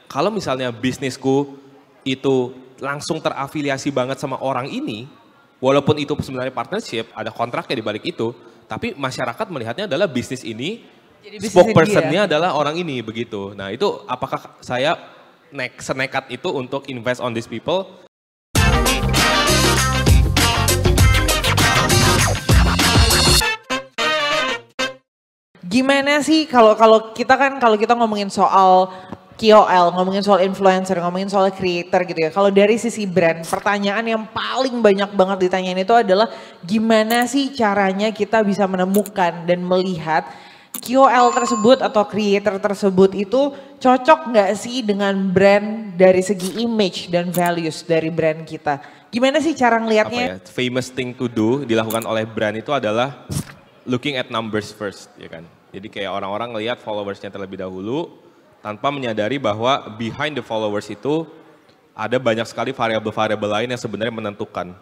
kalau misalnya bisnisku itu langsung terafiliasi banget sama orang ini, walaupun itu sebenarnya partnership, ada kontraknya di balik itu, tapi masyarakat melihatnya adalah bisnis ini, spokesperson-nya adalah orang ini begitu. Nah itu apakah saya senekat itu untuk invest on these people? Gimana sih kalau kita ngomongin soal KOL, ngomongin soal influencer, ngomongin soal creator gitu ya. Kalau dari sisi brand, pertanyaan yang paling banyak banget ditanyain itu adalah gimana sih caranya kita bisa menemukan dan melihat KOL tersebut atau creator tersebut itu cocok nggak sih dengan brand dari segi image dan values dari brand kita. Gimana sih cara ngelihatnya? Famous thing to do dilakukan oleh brand itu adalah looking at numbers first, ya kan. Jadi kayak orang-orang ngelihat followersnya terlebih dahulu, tanpa menyadari bahwa behind the followers itu ada banyak sekali variabel-variabel lain yang sebenarnya menentukan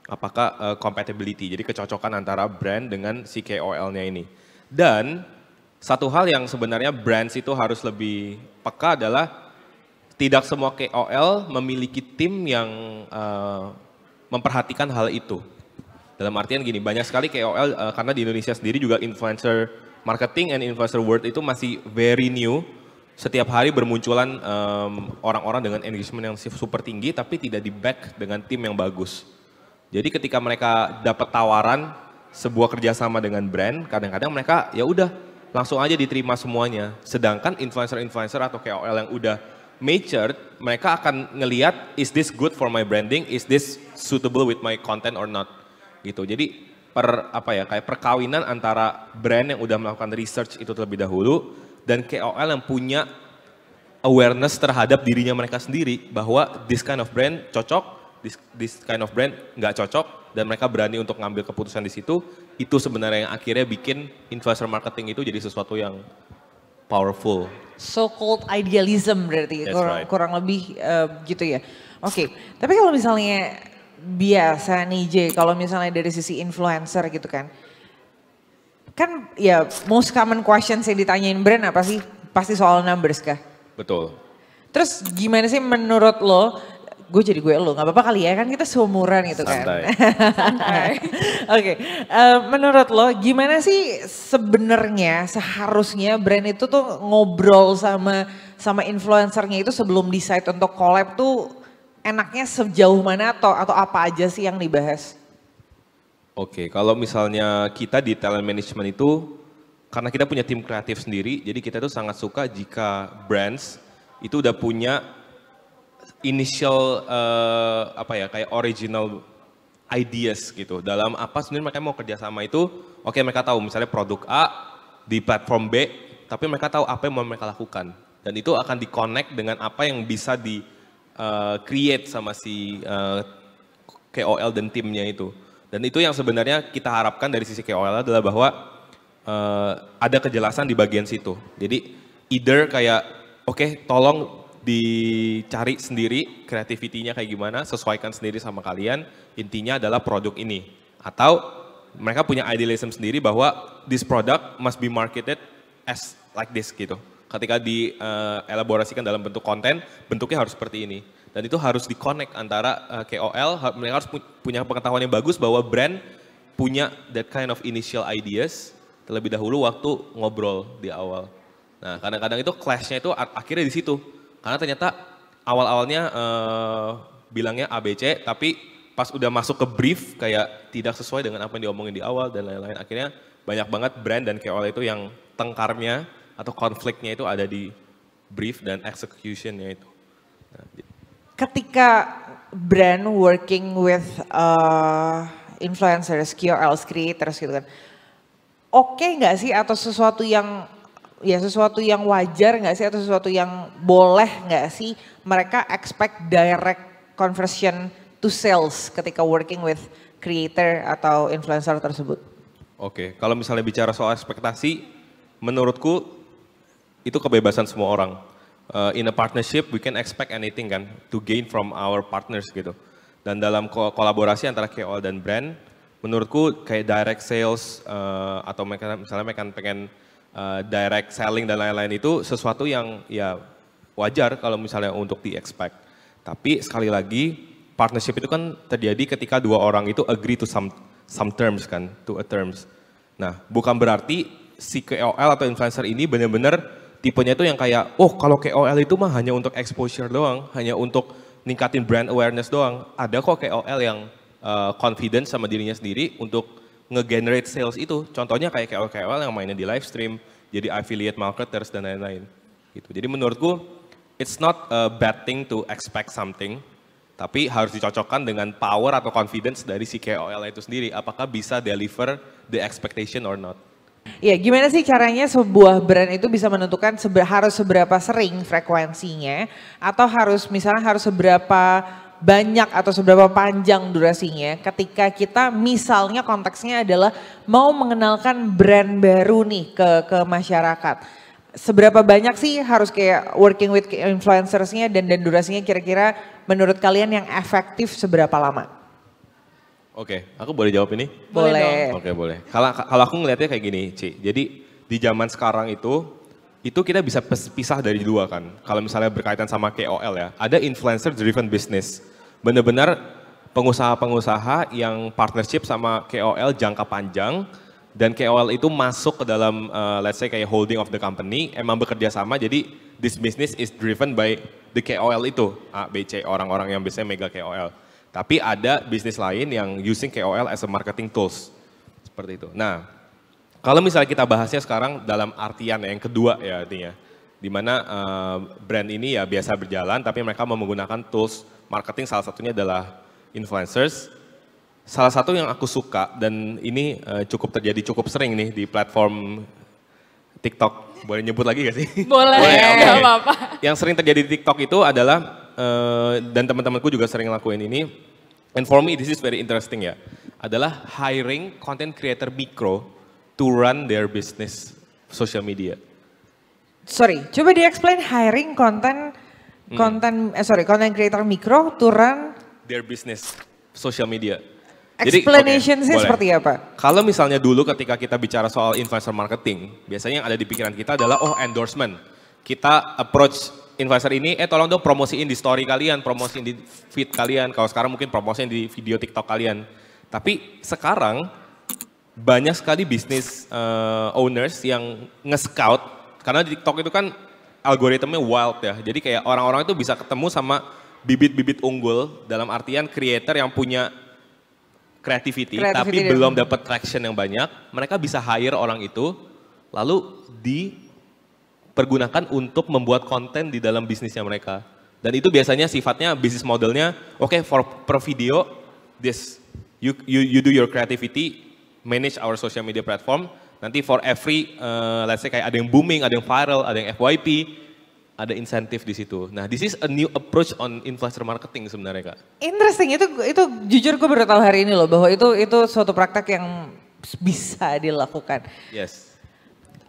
apakah compatibility, jadi kecocokan antara brand dengan si KOL-nya ini. Dan satu hal yang sebenarnya brands itu harus lebih peka adalah tidak semua KOL memiliki tim yang memperhatikan hal itu. Dalam artian gini, banyak sekali KOL karena di Indonesia sendiri juga influencer marketing and influencer world itu masih very new. Setiap hari bermunculan orang-orang dengan engagement yang super tinggi tapi tidak di back dengan tim yang bagus. Jadi ketika mereka dapat tawaran sebuah kerjasama dengan brand, kadang-kadang mereka ya udah langsung aja diterima semuanya. Sedangkan influencer-influencer atau KOL yang udah matured, mereka akan ngelihat is this good for my branding, is this suitable with my content or not. Gitu. Jadi kayak perkawinan antara brand yang udah melakukan research itu terlebih dahulu dan KOL yang punya awareness terhadap dirinya mereka sendiri bahwa this kind of brand cocok, this kind of brand nggak cocok dan mereka berani untuk ngambil keputusan di situ. Itu sebenarnya yang akhirnya bikin influencer marketing itu jadi sesuatu yang powerful. So-called idealism berarti kurang lebih gitu ya. Oke, tapi kalau misalnya biasa nih J, kalau misalnya dari sisi influencer gitu kan ya most common questions yang ditanyain brand apa sih? Pasti soal numbers kah? Betul. Terus gimana sih menurut lo, gue lo, gak apa-apa kali ya kan kita seumuran gitu kan. Santai. Oke, menurut lo gimana sih sebenarnya seharusnya brand itu tuh ngobrol sama influencernya itu sebelum decide untuk collab tuh enaknya sejauh mana atau apa aja sih yang dibahas? Oke, kalau misalnya kita di talent management itu, karena kita punya tim kreatif sendiri, jadi kita tuh sangat suka jika brands itu udah punya initial kayak original ideas gitu. Dalam apa sebenarnya mereka mau kerjasama itu, oke mereka tahu misalnya produk A di platform B, tapi mereka tahu apa yang mau mereka lakukan. Dan itu akan di-connect dengan apa yang bisa create sama si KOL dan timnya itu. Dan itu yang sebenarnya kita harapkan dari sisi KOL adalah bahwa ada kejelasan di bagian situ. Jadi either kayak oke, tolong dicari sendiri creativity-nya kayak gimana, sesuaikan sendiri sama kalian, intinya adalah produk ini. Atau mereka punya idealism sendiri bahwa this product must be marketed as like this gitu. Ketika dielaborasikan dalam bentuk konten, bentuknya harus seperti ini. Dan itu harus di-connect antara KOL, mereka harus punya pengetahuan yang bagus bahwa brand punya that kind of initial ideas terlebih dahulu waktu ngobrol di awal. Nah kadang-kadang itu clash-nya itu akhirnya di situ. Karena ternyata awal-awalnya bilangnya ABC, tapi pas udah masuk ke brief kayak tidak sesuai dengan apa yang diomongin di awal dan lain-lain. Akhirnya banyak banget brand dan KOL itu yang tengkarnya atau konfliknya itu ada di brief dan execution-nya itu. Nah, ketika brand working with influencers, KOLs, creators gitu kan, oke nggak sih atau sesuatu yang wajar nggak sih atau sesuatu yang boleh nggak sih mereka expect direct conversion to sales ketika working with creator atau influencer tersebut? Oke, kalau misalnya bicara soal ekspektasi, menurutku itu kebebasan semua orang. In a partnership we can expect anything kan to gain from our partners gitu. Dan dalam kolaborasi antara KOL dan brand, menurutku kayak direct sales atau misalnya mereka pengen direct selling dan lain-lain itu sesuatu yang ya wajar kalau misalnya untuk di-expect. Tapi sekali lagi, partnership itu kan terjadi ketika dua orang itu agree to some terms kan, to a terms. Nah, bukan berarti si KOL atau influencer ini benar-benar tipenya itu yang kayak, oh kalau KOL itu mah hanya untuk exposure doang, hanya untuk ningkatin brand awareness doang. Ada kok KOL yang confident sama dirinya sendiri untuk nge-generate sales itu. Contohnya kayak KOL yang mainnya di live stream, jadi affiliate marketers dan lain-lain. Gitu. Jadi menurutku, it's not a bad thing to expect something, tapi harus dicocokkan dengan power atau confidence dari si KOL itu sendiri. Apakah bisa deliver the expectation or not? Ya, gimana sih caranya sebuah brand itu bisa menentukan harus seberapa sering frekuensinya, atau misalnya harus seberapa banyak atau seberapa panjang durasinya ketika kita misalnya konteksnya adalah mau mengenalkan brand baru nih ke masyarakat. Seberapa banyak sih harus kayak working with influencersnya dan durasinya kira-kira menurut kalian yang efektif seberapa lama? Oke, aku boleh jawab ini? Boleh. Oke, boleh. Kalau aku ngelihatnya kayak gini, Ci. Jadi di zaman sekarang itu kita bisa pisah dari dua kan. Kalau misalnya berkaitan sama KOL ya, ada influencer driven business. Benar-benar pengusaha-pengusaha yang partnership sama KOL jangka panjang, dan KOL itu masuk ke dalam let's say kayak holding of the company, emang bekerja sama, jadi this business is driven by the KOL itu, A, B, C, orang-orang yang biasanya mega KOL. Tapi ada bisnis lain yang using KOL as a marketing tools, seperti itu. Nah, kalau misalnya kita bahasnya sekarang dalam artian yang kedua ya artinya, di mana brand ini ya biasa berjalan tapi mereka mau menggunakan tools marketing, salah satunya adalah influencers. Salah satu yang aku suka dan ini cukup sering nih di platform TikTok. Boleh nyebut lagi gak sih? Boleh, okay. gak apa-apa. Yang sering terjadi di TikTok itu adalah, dan teman-temanku juga sering lakuin ini, and for me this is very interesting ya, adalah hiring content creator micro to run their business social media. Sorry, coba di-explain hiring content creator micro to run their business social media. Explanation-nya seperti apa? Kalau misalnya dulu ketika kita bicara soal influencer marketing, biasanya yang ada di pikiran kita adalah endorsement. Kita approach influencer ini, tolong dong promosiin di story kalian, promosiin di feed kalian. Kalau sekarang mungkin promosiin di video TikTok kalian. Tapi sekarang banyak sekali bisnis owners yang nge-scout, karena di TikTok itu kan algoritmanya wild ya. Jadi kayak orang-orang itu bisa ketemu sama bibit-bibit unggul dalam artian creator yang punya creativity tapi belum dapat traction yang banyak. Mereka bisa hire orang itu lalu dipergunakan untuk membuat konten di dalam bisnisnya mereka. Dan itu biasanya sifatnya bisnis modelnya, oke, per video this you do your creativity, manage our social media platform. Nanti for every, let's say kayak ada yang booming, ada yang viral, ada yang FYP, ada insentif di situ. Nah, this is a new approach on influencer marketing sebenarnya, Kak. Interesting, itu jujur gue baru tahu hari ini loh, bahwa itu suatu praktek yang bisa dilakukan. Yes.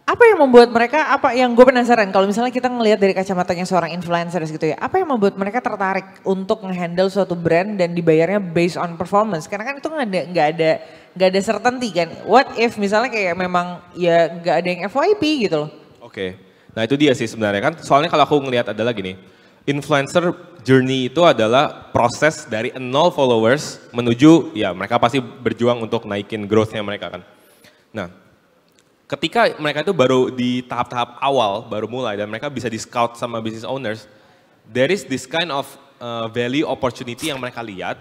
Apa yang membuat mereka, apa yang gue penasaran, kalau misalnya kita ngelihat dari kacamatanya seorang influencer gitu ya, apa yang membuat mereka tertarik untuk nge-handle suatu brand dan dibayarnya based on performance? Karena kan itu nggak ada certainty kan. What if misalnya kayak memang ya nggak ada yang FYP gitu loh. Oke. Nah itu dia sih sebenarnya kan, soalnya kalau aku ngelihat adalah gini, influencer journey itu adalah proses dari 0 followers menuju, ya mereka pasti berjuang untuk naikin growth-nya mereka kan. Nah, ketika mereka itu baru di tahap-tahap awal, baru mulai dan mereka bisa di-scout sama business owners, there is this kind of value opportunity yang mereka lihat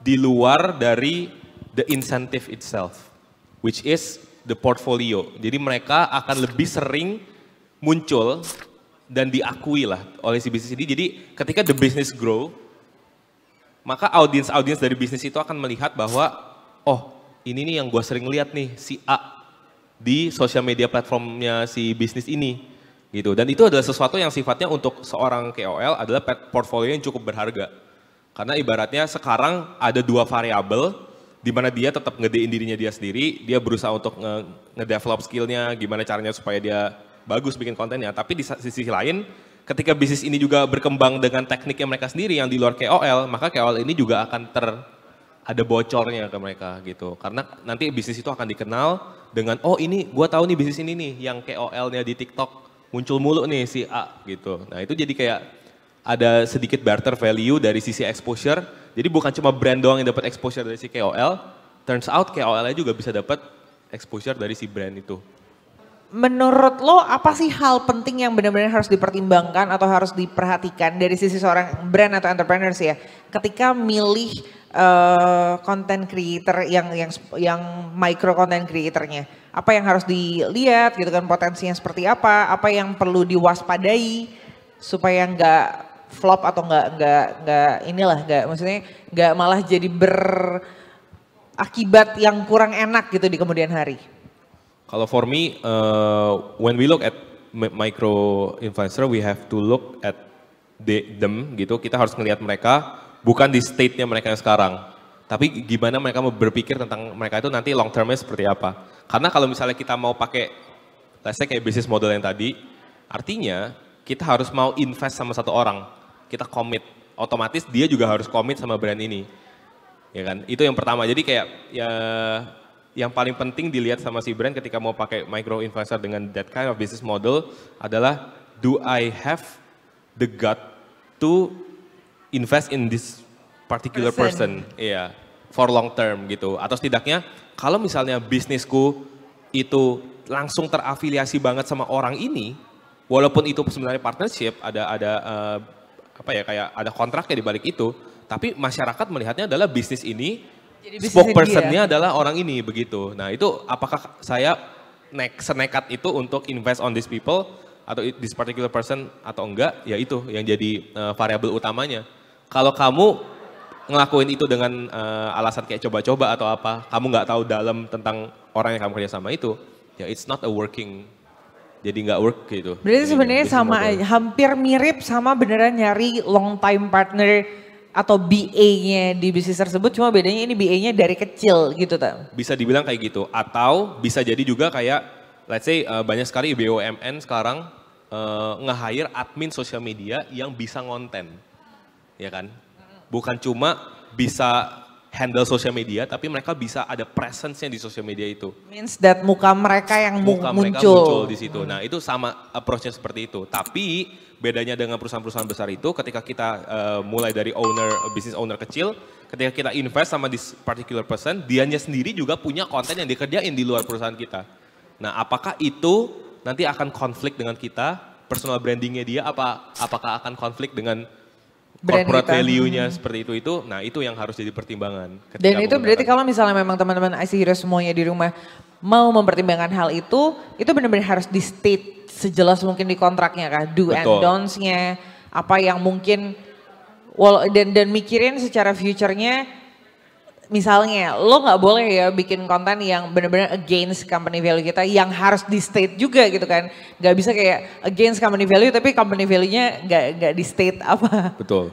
di luar dari the incentive itself, which is the portfolio. Jadi mereka akan lebih sering muncul dan diakui lah oleh si bisnis ini. Jadi ketika the business grow, maka audiens dari bisnis itu akan melihat bahwa, oh ini nih yang gue sering lihat nih si A di sosial media platformnya si bisnis ini. Gitu. Dan itu adalah sesuatu yang sifatnya untuk seorang KOL adalah portfolio yang cukup berharga. Karena ibaratnya sekarang ada dua variabel di mana dia tetap ngedein dirinya dia sendiri, dia berusaha untuk ngedevelop skillnya, gimana caranya supaya dia bagus bikin kontennya, tapi di sisi lain ketika bisnis ini juga berkembang dengan tekniknya mereka sendiri yang di luar KOL, maka KOL ini juga akan ada bocornya ke mereka gitu. Karena nanti bisnis itu akan dikenal dengan, oh ini gue tahu nih bisnis ini nih yang KOL-nya di TikTok muncul mulu nih si A gitu. Nah itu jadi kayak ada sedikit barter value dari sisi exposure. Jadi bukan cuma brand doang yang dapat exposure dari si KOL, turns out KOL-nya juga bisa dapat exposure dari si brand itu. Menurut lo apa sih hal penting yang benar-benar harus dipertimbangkan atau harus diperhatikan dari sisi seorang brand atau entrepreneur sih ya, ketika milih content creator yang micro content creatornya? Apa yang harus dilihat gitu kan, potensinya seperti apa yang perlu diwaspadai supaya nggak flop atau nggak maksudnya nggak malah jadi berakibat yang kurang enak gitu di kemudian hari. Kalau for me, when we look at micro influencer, we have to look at them gitu. Kita harus ngelihat mereka bukan di state-nya mereka yang sekarang, tapi gimana mereka mau berpikir tentang mereka itu nanti long term-nya seperti apa. Karena kalau misalnya kita mau pakai, let's say kayak business model yang tadi, artinya kita harus mau invest sama satu orang, kita commit, otomatis dia juga harus commit sama brand ini, ya kan? Itu yang pertama. Jadi kayak ya yang paling penting dilihat sama si brand ketika mau pakai micro influencer dengan that kind of business model adalah, do I have the gut to invest in this particular person, iya, for long term gitu. Atau setidaknya kalau misalnya bisnisku itu langsung terafiliasi banget sama orang ini, walaupun itu sebenarnya partnership, ada apa ya, kayak ada kontraknya di balik itu, tapi masyarakat melihatnya adalah bisnis ini spokesperson-nya adalah orang ini begitu. Nah itu apakah saya senekat itu untuk invest on these people atau this particular person atau enggak, ya itu yang jadi variabel utamanya. Kalau kamu ngelakuin itu dengan alasan kayak coba-coba atau apa, kamu nggak tahu dalam tentang orang yang kamu kerja sama itu, ya it's not a working, jadi nggak work gitu. Berarti sebenarnya sama, hampir mirip sama beneran nyari long time partner atau BA-nya di bisnis tersebut, cuma bedanya ini BA-nya dari kecil gitu tak? Bisa dibilang kayak gitu, atau bisa jadi juga kayak, let's say banyak sekali BUMN sekarang nge-hire admin sosial media yang bisa ngonten, ya kan? Bukan cuma bisa handle sosial media, tapi mereka bisa ada presence-nya di sosial media itu. Means that muka mereka yang mereka muncul di situ. Nah itu sama approach-nya seperti itu. Tapi bedanya dengan perusahaan-perusahaan besar itu, ketika kita mulai dari business owner kecil, ketika kita invest sama this particular person, dianya sendiri juga punya konten yang dikerjain di luar perusahaan kita. Nah apakah itu nanti akan konflik dengan kita, personal brandingnya dia, apakah akan konflik dengan corporate value-nya seperti itu, nah itu yang harus jadi pertimbangan. Dan itu berarti kalau misalnya memang teman-teman IC Hero semuanya di rumah mau mempertimbangkan hal itu benar-benar harus di state sejelas mungkin di kontraknya kan, do and don'ts-nya, apa yang mungkin, dan mikirin secara future-nya, misalnya lo nggak boleh ya bikin konten yang benar-benar against company value kita, yang harus di state juga gitu kan, nggak bisa kayak against company value tapi company value-nya nggak di state apa. Betul.